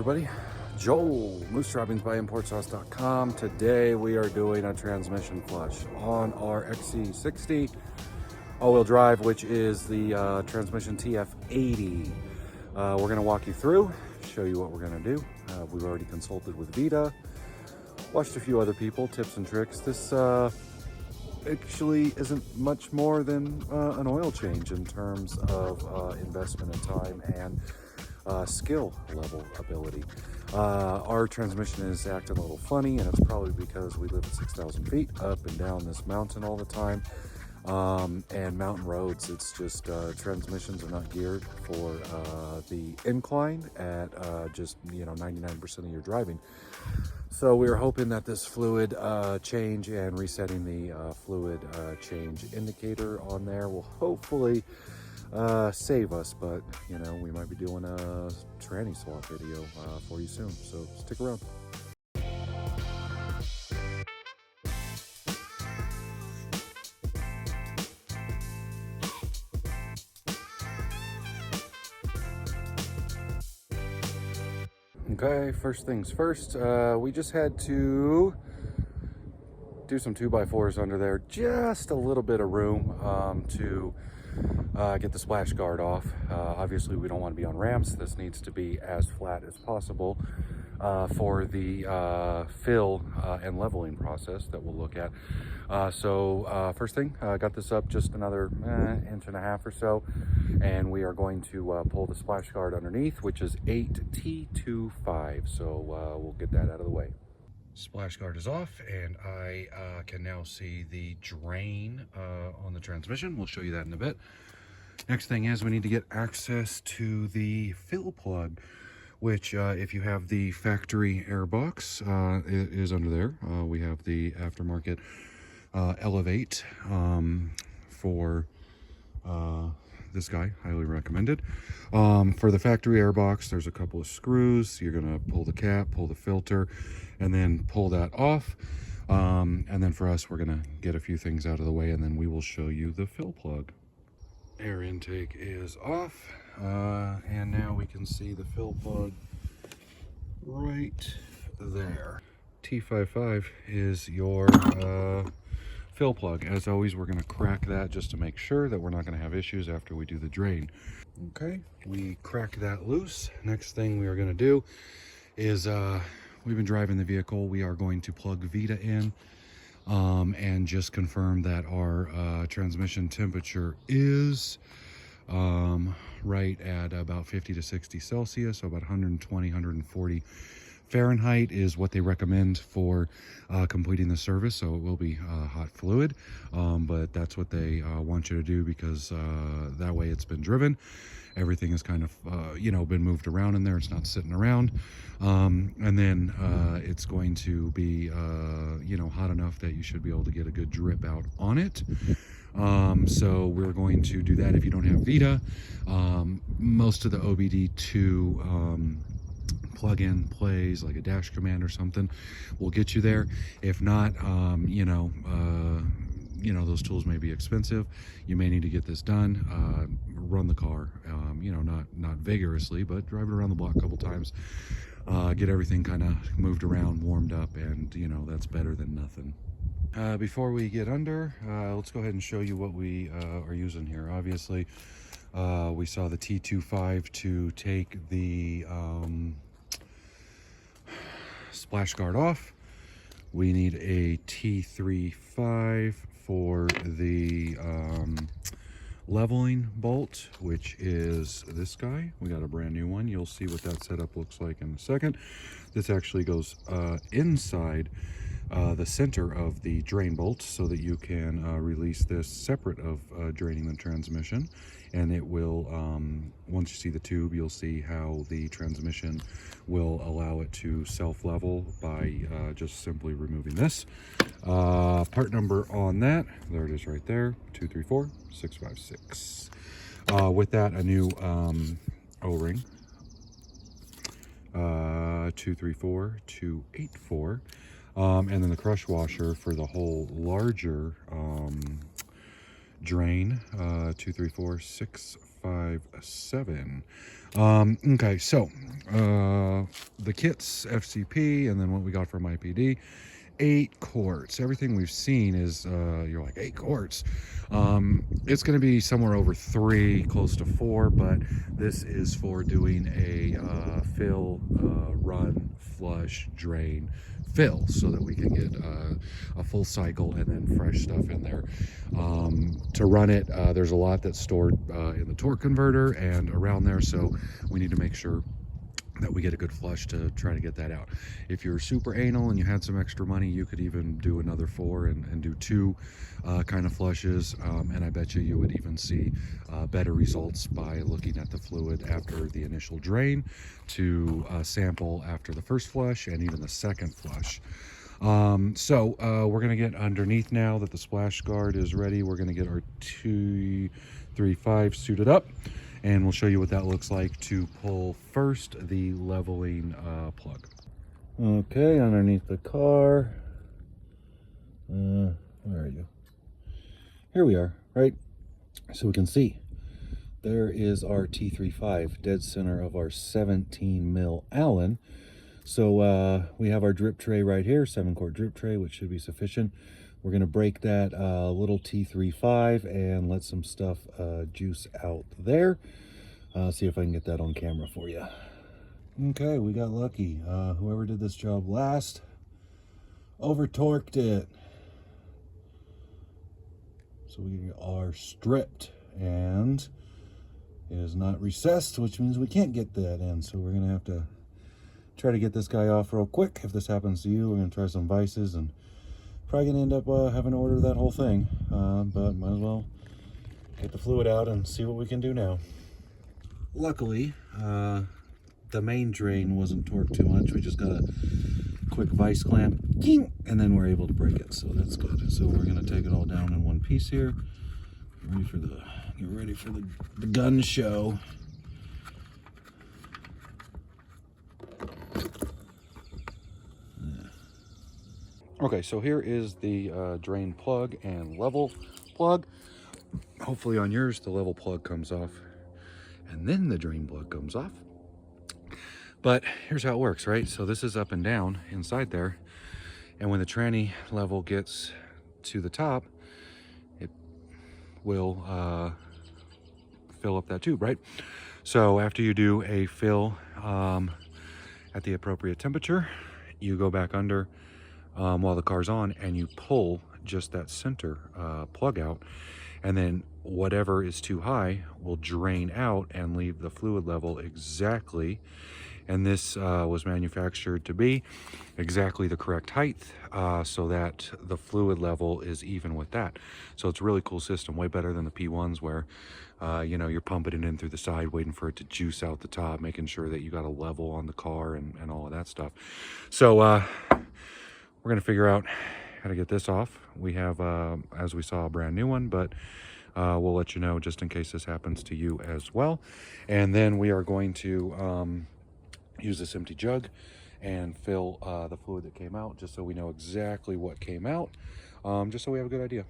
everybody, Joel, moosedroppings.importsauce.com. Today we are doing a transmission flush on our XC60 all-wheel drive, which is the transmission TF80. We're going to walk you through, show you what we're going to do. We've already consulted with Vita, watched a few other people, tips and tricks. This actually isn't much more than an oil change in terms of investment in time and skill level ability. Our transmission is acting a little funny, and it's probably because we live at 6,000 feet up and down this mountain all the time. And mountain roads, it's just transmissions are not geared for the incline at just 99% of your driving. So we were hoping that this fluid change and resetting the fluid change indicator on there will hopefully save us, but we might be doing a tranny swap video for you soon, so stick around. Okay, first things first, we just had to do some 2x4s under there, just a little bit of room to get the splash guard off. Obviously we don't want to be on ramps. This needs to be as flat as possible for the fill and leveling process that we'll look at. First thing, got this up just another inch and a half or so, and we are going to pull the splash guard underneath, which is 8T25. So we'll get that out of the way. Splash guard is off, and I can now see the drain on the transmission. We'll show you that in a bit. Next thing is we need to get access to the fill plug, which if you have the factory airbox, it is under there. We have the aftermarket Elevate for this guy, highly recommended. For the factory airbox, there's a couple of screws. You're gonna pull the cap, pull the filter, and then pull that off. And then for us, we're gonna get a few things out of the way, and then we will show you the fill plug. Air intake is off, and now we can see the fill plug right there. T55 is your fill plug. As always, we're going to crack that just to make sure that we're not going to have issues after we do the drain. Okay, we crack that loose. Next thing we are going to do is we've been driving the vehicle. We are going to plug Vita in and just confirm that our transmission temperature is right at about 50 to 60 Celsius, so about 120, 140 Fahrenheit is what they recommend for completing the service. So it will be hot fluid, but that's what they want you to do, because that way it's been driven. Everything is kind of been moved around in there. It's not sitting around, and then it's going to be hot enough that you should be able to get a good drip out on it. So we're going to do that. If you don't have Vita, most of the OBD2 plug-in plays, like a dash command or something, will get you there. If not, those tools may be expensive. You may need to get this done. Run the car, not vigorously, but drive it around the block a couple times. Get everything kind of moved around, warmed up, and that's better than nothing. Before we get under, let's go ahead and show you what we are using here. Obviously, we saw the T25 to take the splash guard off. We need a T35 for the leveling bolt, which is this guy. We got a brand new one. You'll see what that setup looks like in a second. This actually goes inside the center of the drain bolt, so that you can release this separate of draining the transmission. And it will, once you see the tube, you'll see how the transmission will allow it to self-level by just simply removing this. Part number on that, there it is right there, 234656. With that, a new O-ring, 234284. And then the crush washer for the whole larger drain, 234656. 657. Okay, so the kits, FCP, and then what we got from IPD. 8 quarts. Everything we've seen is you're like 8 quarts. It's going to be somewhere over 3, close to 4, but this is for doing a fill, run, flush, drain, fill, so that we can get a full cycle and then fresh stuff in there. To run it, there's a lot that's stored in the torque converter and around there, so we need to make sure that we get a good flush to try to get that out. If you're super anal and you had some extra money, you could even do another 4 and do 2 kind of flushes, and I bet you would even see better results by looking at the fluid after the initial drain to sample after the first flush and even the second flush. So we're going to get underneath now that the splash guard is ready. We're going to get our 235 suited up, and we'll show you what that looks like to pull first the leveling plug. Okay, underneath the car. Where are you? Here we are, right? So we can see there is our T35, dead center of our 17 mil Allen. So we have our drip tray right here, 7-quart drip tray, which should be sufficient. We're going to break that little T35 and let some stuff juice out there. See if I can get that on camera for you. Okay, we got lucky. Whoever did this job last over-torqued it. So we are stripped, and it is not recessed, which means we can't get that in. So we're going to have to try to get this guy off real quick. If this happens to you, we're going to try some vices and probably gonna end up having to order that whole thing, but might as well get the fluid out and see what we can do now. Luckily, the main drain wasn't torqued too much. We just got a quick vice clamp, and then we're able to break it, so that's good. So we're gonna take it all down in one piece here. Get ready for the gun show. Okay, so here is the drain plug and level plug. Hopefully on yours, the level plug comes off and then the drain plug comes off. But here's how it works, right? So this is up and down inside there. And when the tranny level gets to the top, it will fill up that tube, right? So after you do a fill at the appropriate temperature, you go back under while the car's on, and you pull just that center plug out, and then whatever is too high will drain out and leave the fluid level exactly, and this was manufactured to be exactly the correct height, so that the fluid level is even with that. So it's a really cool system, way better than the P1s where you know, you're pumping it in through the side, waiting for it to juice out the top, making sure that you got a level on the car and all of that stuff. So we're going to figure out how to get this off. We have, as we saw, a brand new one, but we'll let you know just in case this happens to you as well. And then we are going to use this empty jug and fill the fluid that came out, just so we know exactly what came out, just so we have a good idea.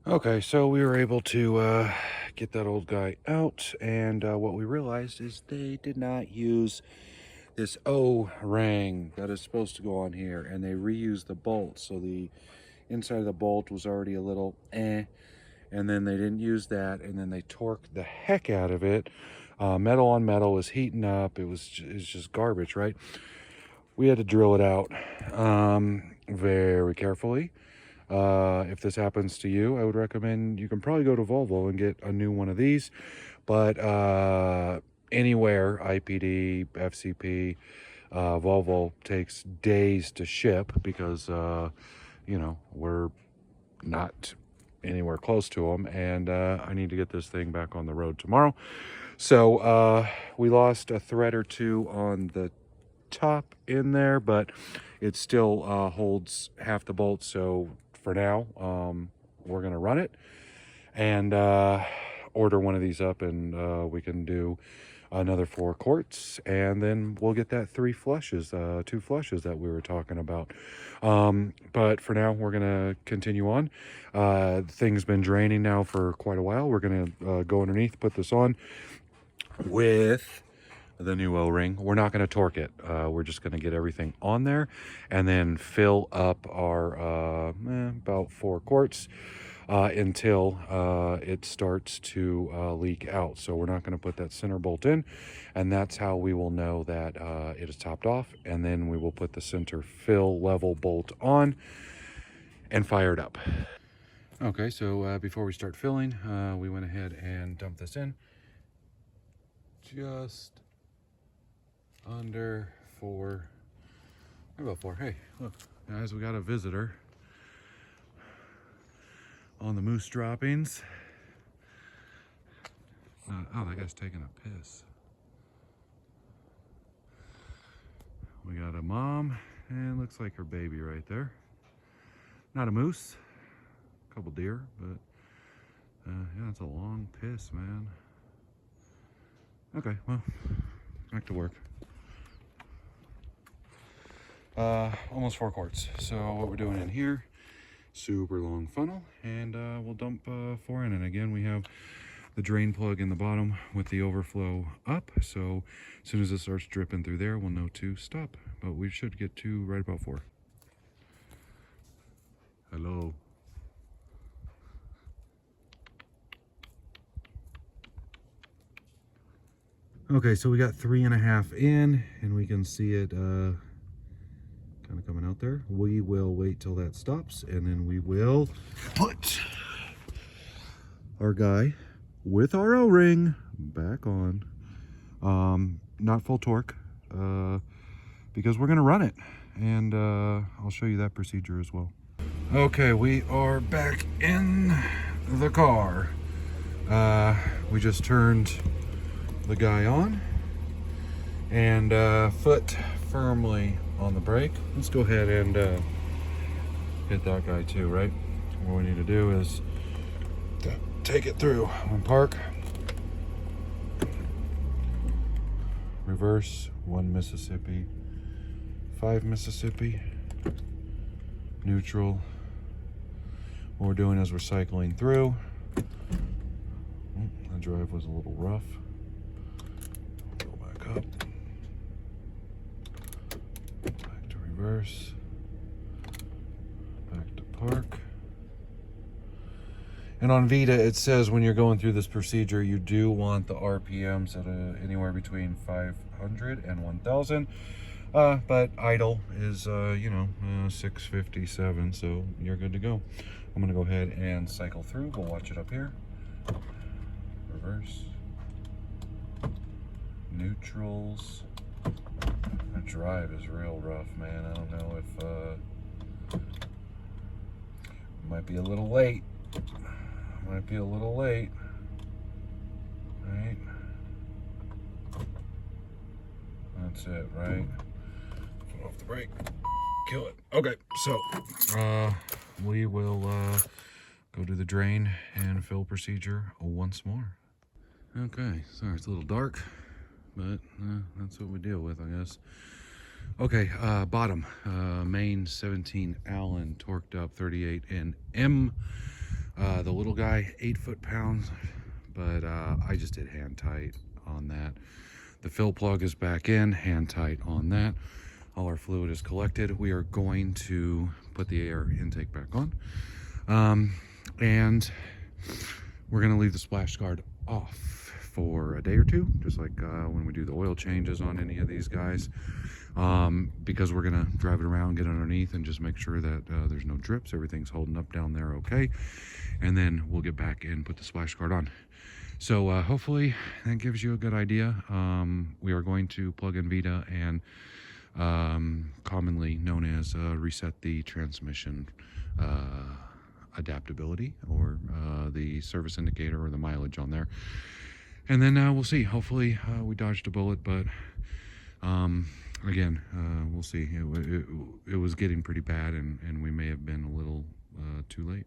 Okay, so we were able to get that old guy out, and what we realized is they did not use this O-ring that is supposed to go on here, and they reused the bolt, so the inside of the bolt was already a little and then they didn't use that, and then they torqued the heck out of it. Metal on metal was heating up. It's just garbage, right? We had to drill it out very carefully. If this happens to you, I would recommend you can probably go to Volvo and get a new one of these, but anywhere, IPD, FCP, Volvo takes days to ship because, you know, we're not anywhere close to them, and I need to get this thing back on the road tomorrow. So we lost a thread or two on the top in there, but it still holds half the bolt. So for now, we're going to run it and order one of these up, and we can do another 4 quarts, and then we'll get that 2 flushes that we were talking about. But for now, we're gonna continue on. Thing's been draining now for quite a while. We're gonna go underneath, put this on, with the new O-ring. We're not going to torque it. We're just going to get everything on there and then fill up our about 4 quarts until it starts to leak out. So we're not going to put that center bolt in, and that's how we will know that it is topped off. And then we will put the center fill level bolt on and fire it up. Okay, so before we start filling, we went ahead and dumped this in just under 4, about 4. Hey, look, guys, we got a visitor on the moose droppings. Oh, that guy's taking a piss. We got a mom and looks like her baby right there. Not a moose, a couple deer, but yeah, it's a long piss, man. Okay, well, back to work. Almost 4 quarts. So what we're doing in here, super long funnel, and we'll dump 4 in. And again, we have the drain plug in the bottom with the overflow up. So as soon as it starts dripping through there, we'll know to stop. But we should get to right about 4. Hello. Okay, so we got 3.5 in, and we can see it kind of coming out there. We will wait till that stops, and then we will put our guy with our O-ring back on. Not full torque, because we're gonna run it, and I'll show you that procedure as well. Okay, we are back in the car. We just turned the guy on, and foot firmly on the brake. Let's go ahead and hit that guy too, right? What we need to do is take it through on park, reverse, 1 Mississippi, 5 Mississippi, neutral. What we're doing is we're cycling through. The drive was a little rough. Go back up, back to reverse, back to park. And on Vita, it says when you're going through this procedure, you do want the RPMs at anywhere between 500 and 1,000. But idle is, 657, so you're good to go. I'm gonna go ahead and cycle through. We'll watch it up here. Reverse. Neutrals. The drive is real rough, man. I don't know if, might be a little late. Might be a little late. Right? That's it, right? Put off the brake. Kill it. Okay, so we will go to the drain and fill procedure once more. Okay, sorry it's a little dark, but that's what we deal with, I guess. Okay, bottom, main 17 Allen, torqued up 38 Nm. The little guy, 8 foot-pounds, but I just did hand tight on that. The fill plug is back in, hand tight on that. All our fluid is collected. We are going to put the air intake back on. And we're gonna leave the splash guard off for a day or two, just like when we do the oil changes on any of these guys, because we're gonna drive it around, get underneath, and just make sure that there's no drips, everything's holding up down there okay, and then we'll get back and put the splash guard on. So hopefully that gives you a good idea. We are going to plug in Vita and commonly known as reset the transmission adaptability, or the service indicator or the mileage on there, and then we'll see. Hopefully we dodged a bullet, but again, we'll see. It was getting pretty bad, and we may have been a little too late.